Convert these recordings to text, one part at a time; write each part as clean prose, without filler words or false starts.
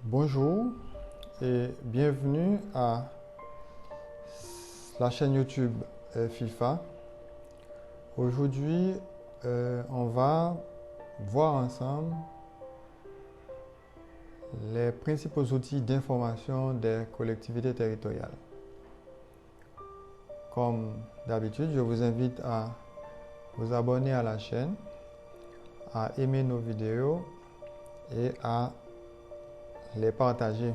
Bonjour et bienvenue à la chaîne YouTube FIFA. Aujourd'hui, on va voir ensemble les principaux outils d'information des collectivités territoriales. Comme d'habitude, je vous invite à vous abonner à la chaîne, à aimer nos vidéos et à les partager.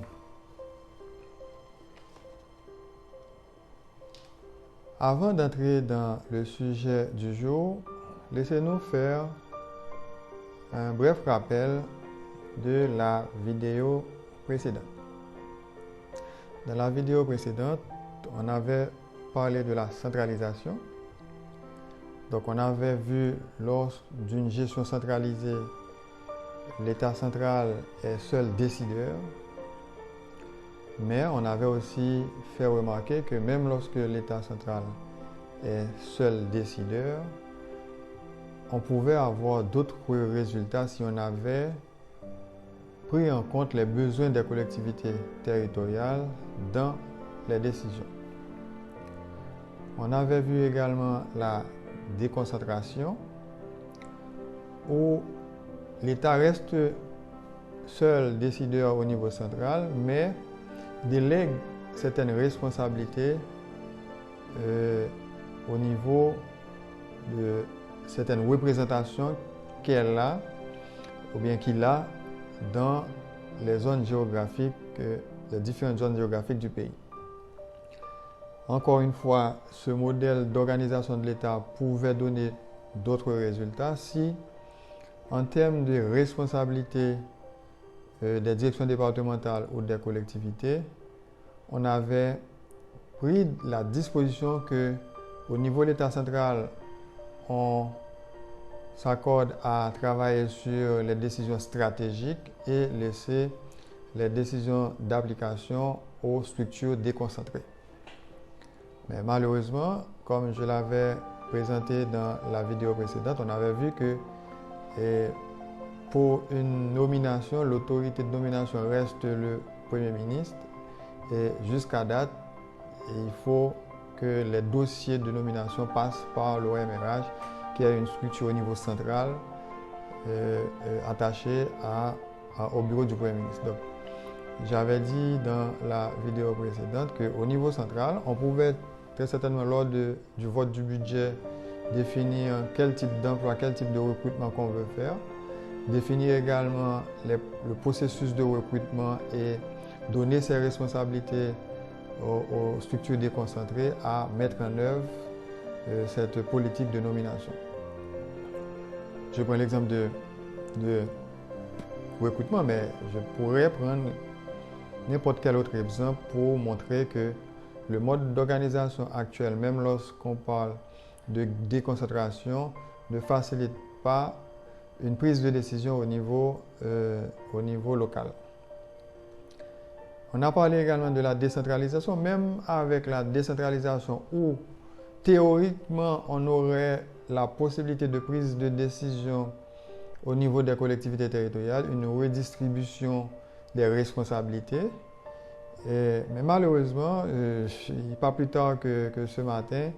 Avant d'entrer dans le sujet du jour, laissez-nous faire un bref rappel de la vidéo précédente. Dans la vidéo précédente, on avait parlé de la centralisation. Donc on avait vu lors d'une gestion centralisée, l'État central est seul décideur. Mais on avait aussi fait remarquer que même lorsque l'État central est seul décideur, on pouvait avoir d'autres résultats si on avait pris en compte les besoins des collectivités territoriales dans les décisions. On avait vu également la déconcentration, où l'État reste seul décideur au niveau central, mais délègue certaines responsabilités au niveau de certaines représentations qu'elle a ou bien qu'il a dans les zones géographiques, les différentes zones géographiques du pays. Encore une fois, ce modèle d'organisation de l'État pouvait donner d'autres résultats si, en termes de responsabilité des directions départementales ou des collectivités, on avait pris la disposition que, au niveau de l'État central, on s'accorde à travailler sur les décisions stratégiques et laisser les décisions d'application aux structures déconcentrées. Mais malheureusement, comme je l'avais présenté dans la vidéo précédente, on avait vu que pour une nomination, l'autorité de nomination reste le Premier ministre et jusqu'à date, il faut que les dossiers de nomination passent par l'OMRH, qui est une structure au niveau central attachée au bureau du Premier ministre. Donc, j'avais dit dans la vidéo précédente qu'au niveau central, on pouvait très certainement lors du vote du budget définir quel type d'emploi, quel type de recrutement qu'on veut faire, définir également le processus de recrutement et donner ses responsabilités aux structures déconcentrées à mettre en œuvre cette politique de nomination. Je prends l'exemple de recrutement, mais je pourrais prendre n'importe quel autre exemple pour montrer que le mode d'organisation actuel, même lorsqu'on parle de déconcentration, ne facilite pas une prise de décision au niveau local. On a parlé également de la décentralisation, même avec la décentralisation où théoriquement on aurait la possibilité de prise de décision au niveau des collectivités territoriales, une redistribution des responsabilités. Mais malheureusement, pas plus tard que ce matin,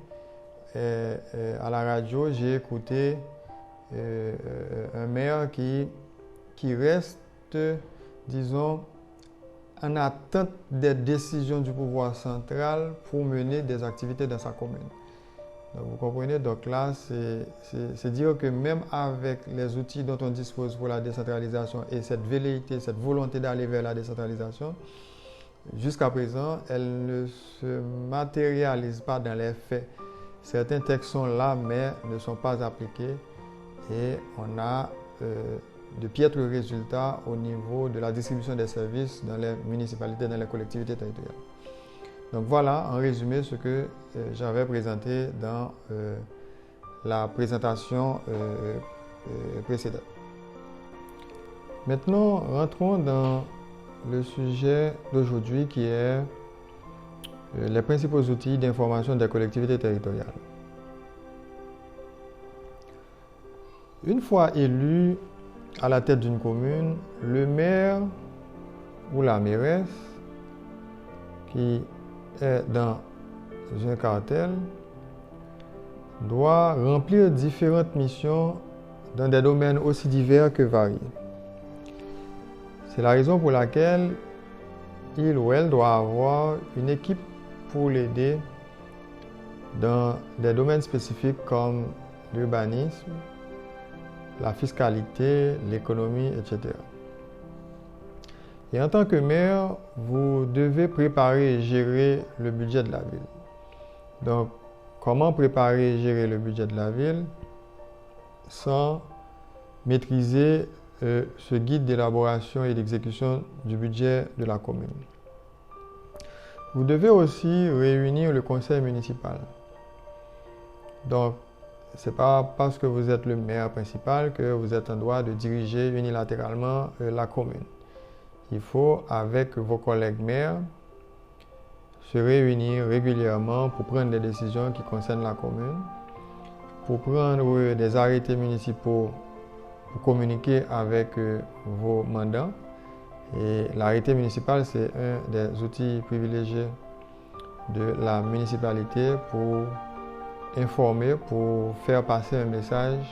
à la radio, j'ai écouté un maire qui reste, disons, en attente des décisions du pouvoir central pour mener des activités dans sa commune. Donc, vous comprenez, donc là, c'est dire que même avec les outils dont on dispose pour la décentralisation et cette velléité, cette volonté d'aller vers la décentralisation, jusqu'à présent, elle ne se matérialise pas dans les faits. Certains textes sont là, mais ne sont pas appliqués et on a de piètres résultats au niveau de la distribution des services dans les municipalités, dans les collectivités territoriales. Donc voilà, en résumé, ce que j'avais présenté dans la présentation précédente. Maintenant, rentrons dans le sujet d'aujourd'hui qui est les principaux outils d'information des collectivités territoriales. Une fois élu à la tête d'une commune, le maire ou la mairesse qui est dans un cartel doit remplir différentes missions dans des domaines aussi divers que variés. C'est la raison pour laquelle il ou elle doit avoir une équipe pour l'aider dans des domaines spécifiques comme l'urbanisme, la fiscalité, l'économie, etc. Et en tant que maire, vous devez préparer et gérer le budget de la ville. Donc, comment préparer et gérer le budget de la ville sans maîtriser ce guide d'élaboration et d'exécution du budget de la commune? Vous devez aussi réunir le conseil municipal. Donc, ce n'est pas parce que vous êtes le maire principal que vous êtes en droit de diriger unilatéralement la commune. Il faut, avec vos collègues maires, se réunir régulièrement pour prendre des décisions qui concernent la commune, pour prendre des arrêtés municipaux, pour communiquer avec vos mandants. Et l'arrêté municipal, c'est un des outils privilégiés de la municipalité pour informer, pour faire passer un message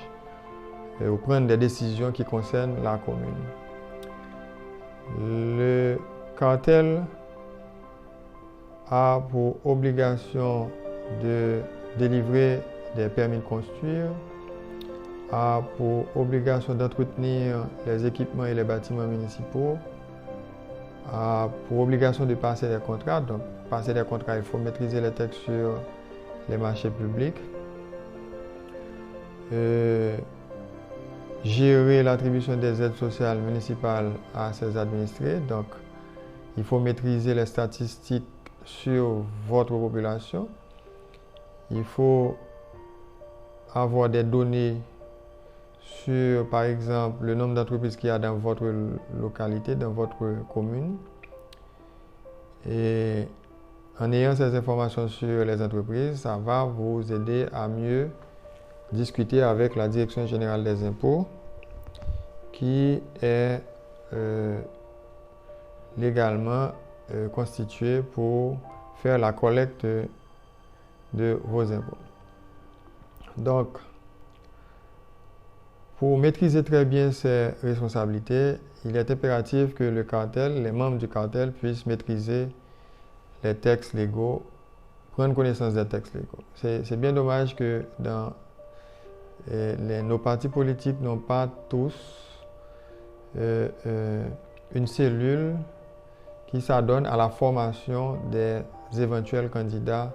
ou prendre des décisions qui concernent la commune. Le cartel a pour obligation de délivrer des permis de construire, a pour obligation d'entretenir les équipements et les bâtiments municipaux, a pour obligation de passer des contrats. Donc, passer des contrats, il faut maîtriser les textes sur les marchés publics, gérer l'attribution des aides sociales municipales à ses administrés. Donc, il faut maîtriser les statistiques sur votre population. Il faut avoir des données sur, par exemple, le nombre d'entreprises qu'il y a dans votre localité, dans votre commune. Et en ayant ces informations sur les entreprises, ça va vous aider à mieux discuter avec la Direction générale des impôts, qui est légalement constituée pour faire la collecte de vos impôts. Donc, pour maîtriser très bien ces responsabilités, il est impératif que le cartel, les membres du cartel puissent maîtriser les textes légaux, prendre connaissance des textes légaux. C'est bien dommage que dans nos partis politiques n'ont pas tous une cellule qui s'adonne à la formation des éventuels candidats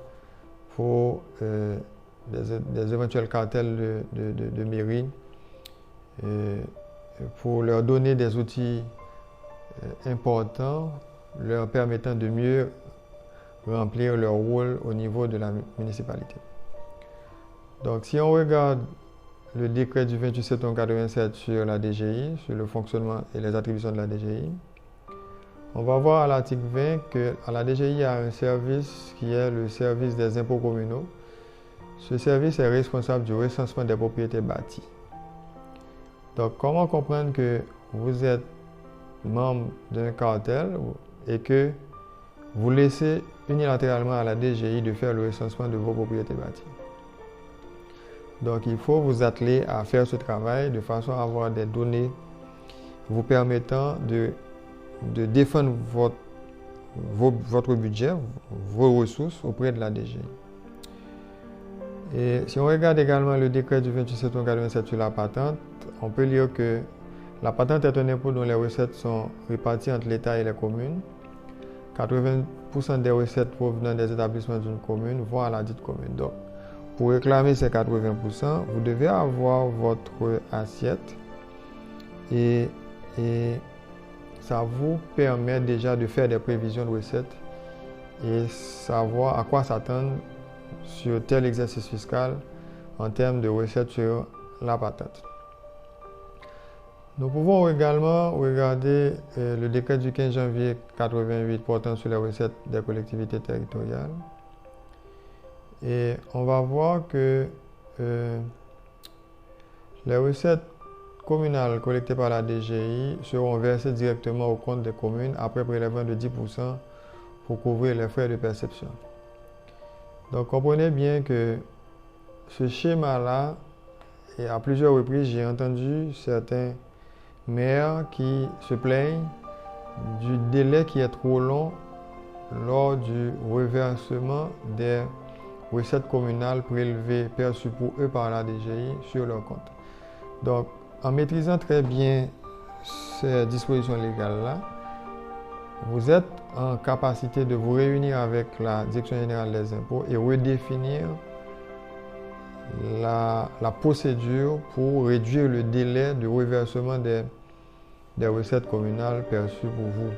pour des éventuels cartels de mairie, pour leur donner des outils importants, leur permettant de mieux remplir leur rôle au niveau de la municipalité. Donc, si on regarde le décret du 28 septembre 1987 sur la DGI, sur le fonctionnement et les attributions de la DGI, on va voir à l'article 20 qu'à la DGI, il y a un service qui est le service des impôts communaux. Ce service est responsable du recensement des propriétés bâties. Donc, comment comprendre que vous êtes membre d'un cartel et que vous laissez unilatéralement à la DGI de faire le recensement de vos propriétés bâties? Donc, il faut vous atteler à faire ce travail de façon à avoir des données vous permettant de défendre votre budget, vos ressources auprès de la DGI. Et si on regarde également le décret du 28 septembre 1987 sur la patente, on peut lire que la patente est un impôt dont les recettes sont réparties entre l'État et les communes. 80% des recettes provenant des établissements d'une commune vont à la dite commune. Donc, pour réclamer ces 80%, vous devez avoir votre assiette et ça vous permet déjà de faire des prévisions de recettes et savoir à quoi s'attendre sur tel exercice fiscal en termes de recettes sur la patente. Nous pouvons également regarder le décret du 15 janvier 1988 portant sur les recettes des collectivités territoriales. Et on va voir que les recettes communales collectées par la DGI seront versées directement au compte des communes après prélèvement de 10% pour couvrir les frais de perception. Donc comprenez bien que ce schéma-là, et à plusieurs reprises, j'ai entendu certains maires qui se plaignent du délai qui est trop long lors du reversement des recettes communales prélevées perçues pour eux par la DGI sur leur compte. Donc, en maîtrisant très bien ces dispositions légales-là, vous êtes en capacité de vous réunir avec la Direction générale des impôts et redéfinir la procédure pour réduire le délai de reversement des recettes communales perçues pour vous.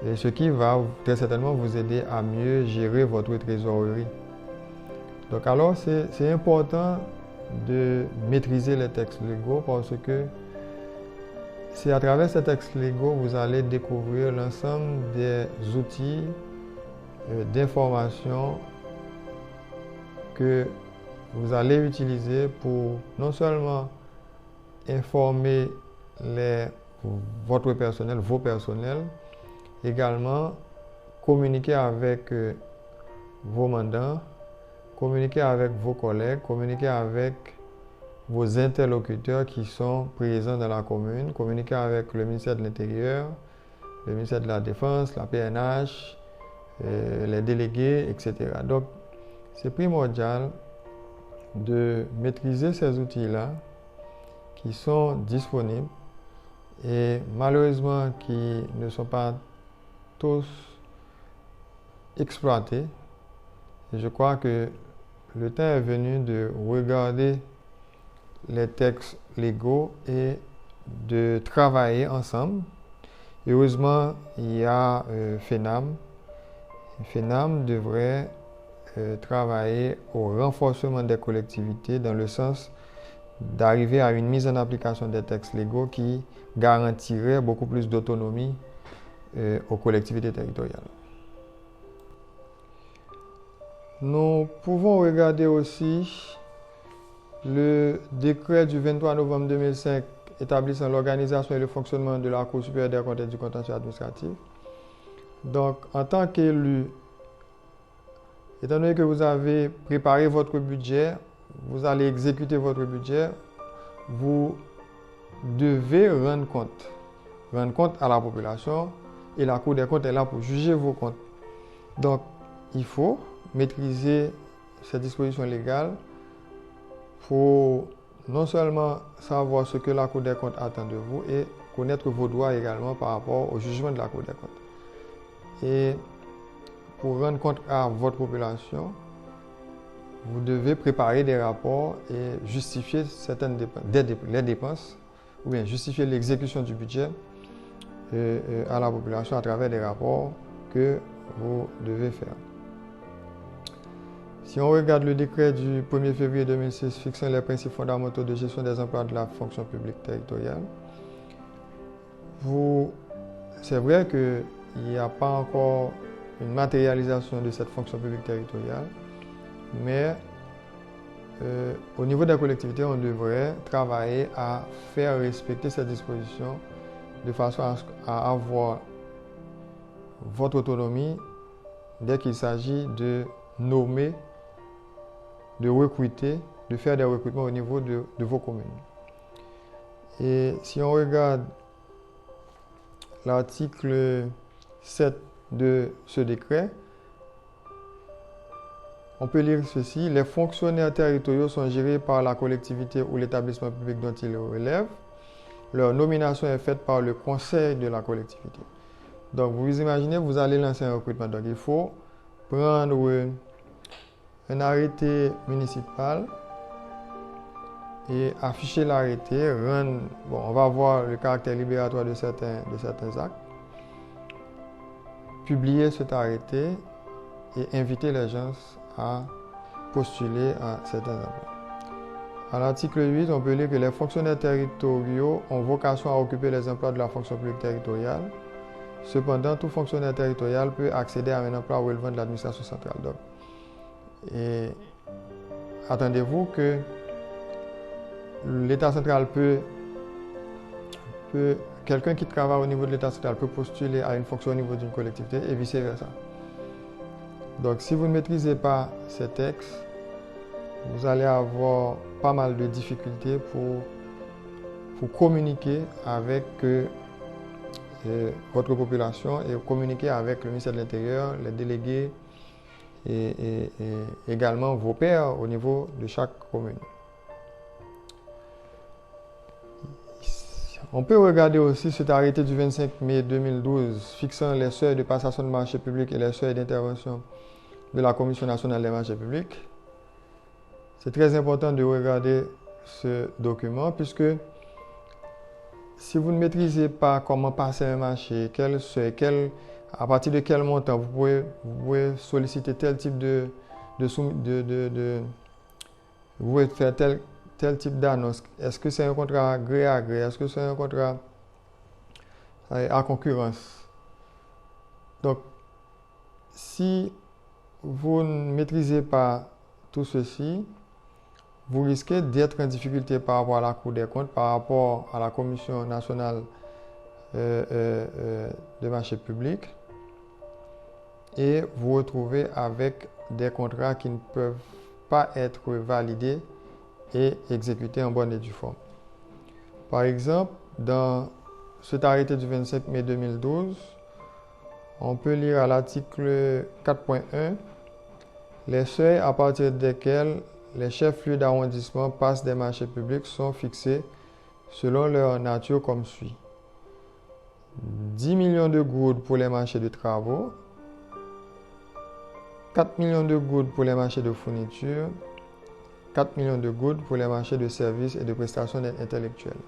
Et ce qui va très certainement vous aider à mieux gérer votre trésorerie. Donc alors, c'est important de maîtriser les textes légaux parce que c'est à travers ces textes légaux que vous allez découvrir l'ensemble des outils d'information que vous allez utiliser pour non seulement informer votre personnel, vos personnels, également communiquer avec vos mandants, communiquer avec vos collègues, communiquer avec vos interlocuteurs qui sont présents dans la commune, communiquer avec le ministère de l'Intérieur, le ministère de la Défense, la PNH, les délégués, etc. Donc, c'est primordial de maîtriser ces outils-là qui sont disponibles et malheureusement qui ne sont pas tous exploités. Et je crois que le temps est venu de regarder les textes légaux et de travailler ensemble. Heureusement, il y a FENAM. FENAM devrait travailler au renforcement des collectivités dans le sens d'arriver à une mise en application des textes légaux qui garantirait beaucoup plus d'autonomie aux collectivités territoriales. Nous pouvons regarder aussi le décret du 23 novembre 2005 établissant l'organisation et le fonctionnement de la Cour supérieure des comptes et du contentieux administratif. Donc, en tant qu'élu, étant donné que vous avez préparé votre budget, vous allez exécuter votre budget, vous devez rendre compte à la population et la Cour des comptes est là pour juger vos comptes. Donc, il faut maîtriser ces dispositions légales pour non seulement savoir ce que la Cour des comptes attend de vous et connaître vos droits également par rapport au jugement de la Cour des comptes. Et pour rendre compte à votre population, vous devez préparer des rapports et justifier certaines les dépenses ou bien justifier l'exécution du budget à la population à travers des rapports que vous devez faire. Si on regarde le décret du 1er février 2006 fixant les principes fondamentaux de gestion des emplois de la fonction publique territoriale, c'est vrai qu'il n'y a pas encore une matérialisation de cette fonction publique territoriale, mais au niveau des collectivités, on devrait travailler à faire respecter ces dispositions de façon à avoir votre autonomie dès qu'il s'agit de nommer, de recruter, de faire des recrutements au niveau de vos communes. Et si on regarde l'article 7 de ce décret, on peut lire ceci: les fonctionnaires territoriaux sont gérés par la collectivité ou l'établissement public dont ils relèvent. Leur nomination est faite par le conseil de la collectivité. Donc, vous imaginez, vous allez lancer un recrutement. Donc, il faut prendre un arrêté municipal et afficher l'arrêté. On va voir le caractère libératoire de certains actes. Publier cet arrêté et inviter les gens à postuler à certains emplois. À l'article 8, on peut lire que les fonctionnaires territoriaux ont vocation à occuper les emplois de la fonction publique territoriale. Cependant, tout fonctionnaire territorial peut accéder à un emploi relevant de l'administration centrale. Donc, et attendez-vous que l'État central quelqu'un qui travaille au niveau de l'État central peut postuler à une fonction au niveau d'une collectivité et vice-versa. Donc, si vous ne maîtrisez pas ces textes, vous allez avoir pas mal de difficultés pour communiquer avec votre population et communiquer avec le ministère de l'Intérieur, les délégués et également vos pairs au niveau de chaque commune. On peut regarder aussi cet arrêté du 25 mai 2012 fixant les seuils de passation de marchés publics et les seuils d'intervention de la Commission nationale des marchés publics. C'est très important de regarder ce document puisque si vous ne maîtrisez pas comment passer un marché, à partir de quel montant vous pouvez solliciter tel type vous pouvez faire tel type d'annonce. Est-ce que c'est un contrat gré à gré? Est-ce que c'est un contrat à concurrence? Donc, si vous ne maîtrisez pas tout ceci, vous risquez d'être en difficulté par rapport à la Cour des comptes, par rapport à la Commission nationale de marché publics et vous retrouvez avec des contrats qui ne peuvent pas être validés et exécutés en bonne et due forme. Par exemple, dans cet arrêté du 25 mai 2012, on peut lire à l'article 4.1 les seuils à partir desquels les chefs-lieux d'arrondissement passent des marchés publics sont fixés selon leur nature comme suit. 10 millions de gouttes pour les marchés de travaux, 4 millions de gouttes pour les marchés de fourniture, 4 millions de gouttes pour les marchés de services et de prestations intellectuelles.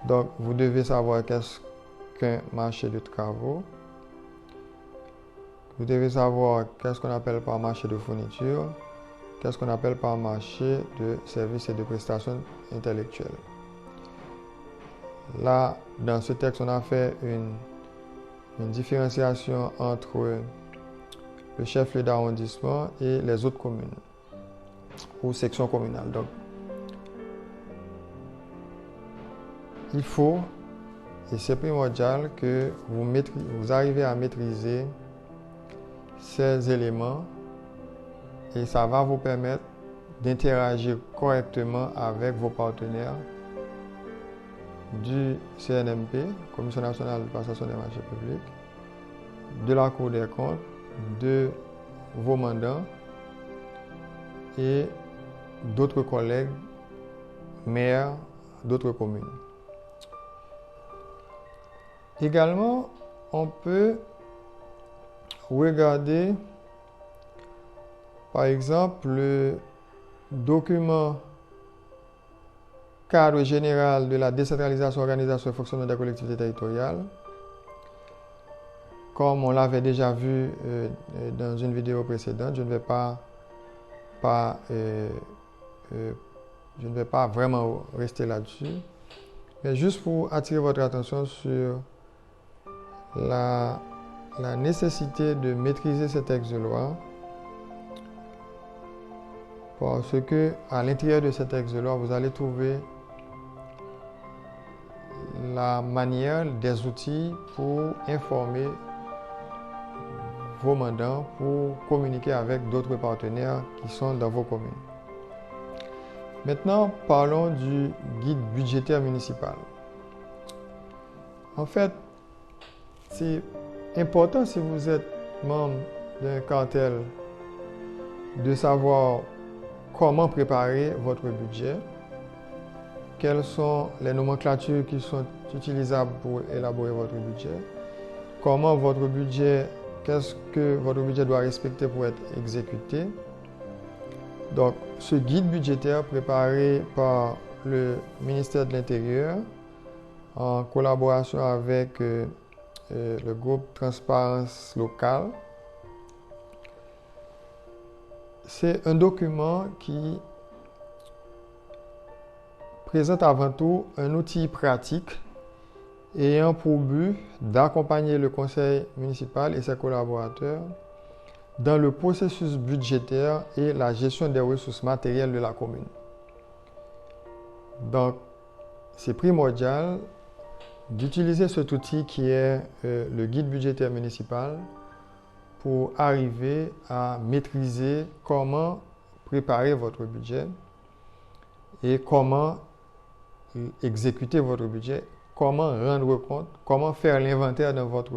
Donc, vous devez savoir qu'est-ce qu'un marché de travaux. Vous devez savoir qu'est-ce qu'on appelle par marché de fourniture, qu'est-ce qu'on appelle par marché de services et de prestations intellectuelles. Là, dans ce texte, on a fait une différenciation entre le chef-lieu d'arrondissement et les autres communes ou sections communales. Donc, il faut, et c'est primordial, que vous arrivez à maîtriser ces éléments et ça va vous permettre d'interagir correctement avec vos partenaires du CNMP, Commission nationale de passation des marchés publics, de la Cour des comptes, de vos mandants et d'autres collègues, maires d'autres communes. Également, on peut regarder par exemple le document cadre général de la décentralisation, organisation et fonctionnement des collectivités territoriales. Comme on l'avait déjà vu dans une vidéo précédente, je ne vais pas vraiment rester là-dessus, mais juste pour attirer votre attention sur la nécessité de maîtriser ces textes de loi, parce que à l'intérieur de ces textes de loi, vous allez trouver la manière, des outils pour informer vos mandants, pour communiquer avec d'autres partenaires qui sont dans vos communes. Maintenant, parlons du guide budgétaire municipal. En fait, c'est important si vous êtes membre d'un cartel de savoir comment préparer votre budget, quelles sont les nomenclatures qui sont utilisables pour élaborer votre budget, qu'est-ce que votre budget doit respecter pour être exécuté. Donc, ce guide budgétaire préparé par le ministère de l'Intérieur en collaboration avec le groupe Transparence Locale, c'est un document qui présente avant tout un outil pratique ayant pour but d'accompagner le conseil municipal et ses collaborateurs dans le processus budgétaire et la gestion des ressources matérielles de la commune. Donc, c'est primordial d'utiliser cet outil qui est le guide budgétaire municipal pour arriver à maîtriser comment préparer votre budget et comment exécuter votre budget, comment rendre compte, comment faire l'inventaire dans votre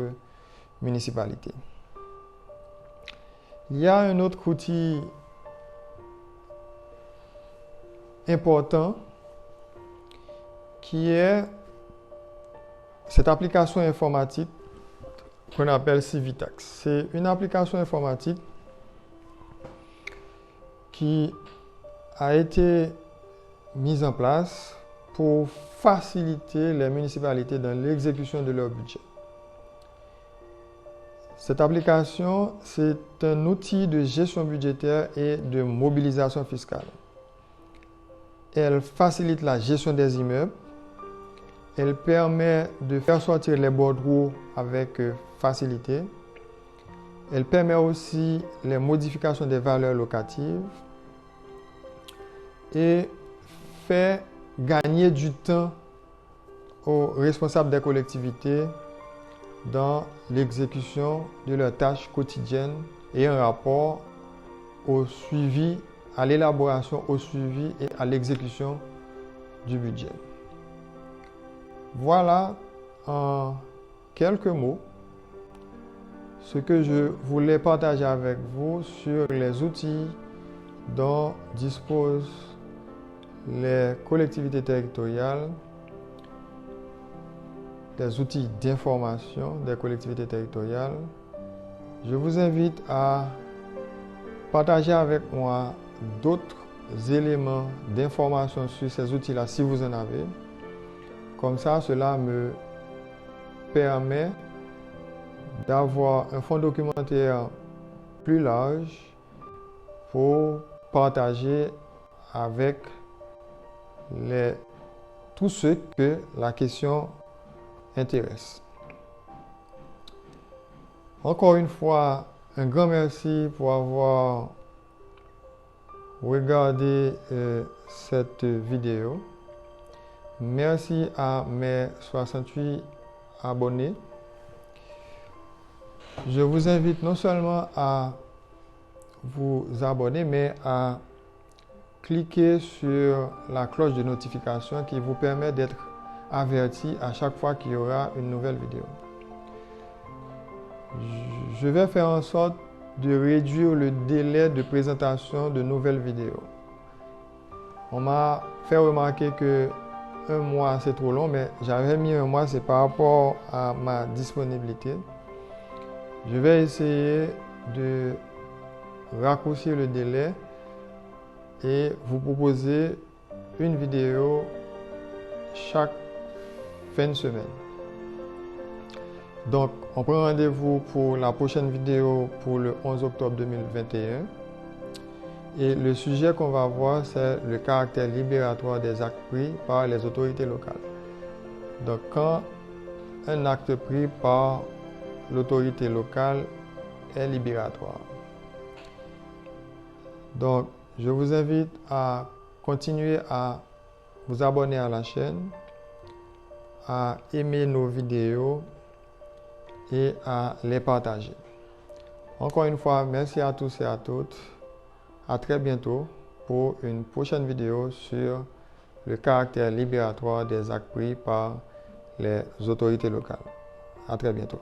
municipalité. Il y a un autre outil important qui est cette application informatique qu'on appelle Civitax. C'est une application informatique qui a été mise en place pour faciliter les municipalités dans l'exécution de leur budget. Cette application, c'est un outil de gestion budgétaire et de mobilisation fiscale. Elle facilite la gestion des immeubles. Elle permet de faire sortir les bordereaux avec facilité. Elle permet aussi les modifications des valeurs locatives et fait gagner du temps aux responsables des collectivités dans l'exécution de leurs tâches quotidiennes et en rapport au suivi, à l'élaboration, au suivi et à l'exécution du budget. Voilà en quelques mots ce que je voulais partager avec vous sur les outils dont disposent les collectivités territoriales, des outils d'information des collectivités territoriales. Je vous invite à partager avec moi d'autres éléments d'information sur ces outils-là si vous en avez. Comme ça, cela me permet d'avoir un fonds documentaire plus large pour partager avec tous ceux que la question intéresse. Encore une fois, un grand merci pour avoir regardé cette vidéo. Merci à mes 68 abonnés. Je vous invite non seulement à vous abonner, mais à cliquer sur la cloche de notification qui vous permet d'être averti à chaque fois qu'il y aura une nouvelle vidéo. Je vais faire en sorte de réduire le délai de présentation de nouvelles vidéos. On m'a fait remarquer que un mois c'est trop long, mais j'avais mis un mois, c'est par rapport à ma disponibilité. Je vais essayer de raccourcir le délai et vous proposer une vidéo chaque fin de semaine. Donc, on prend rendez-vous pour la prochaine vidéo pour le 11 octobre 2021. Et le sujet qu'on va voir, c'est le caractère libératoire des actes pris par les autorités locales. Donc, quand un acte pris par l'autorité locale est libératoire. Donc, je vous invite à continuer à vous abonner à la chaîne, à aimer nos vidéos et à les partager. Encore une fois, merci à tous et à toutes. À très bientôt pour une prochaine vidéo sur le caractère libératoire des actes pris par les autorités locales. À très bientôt.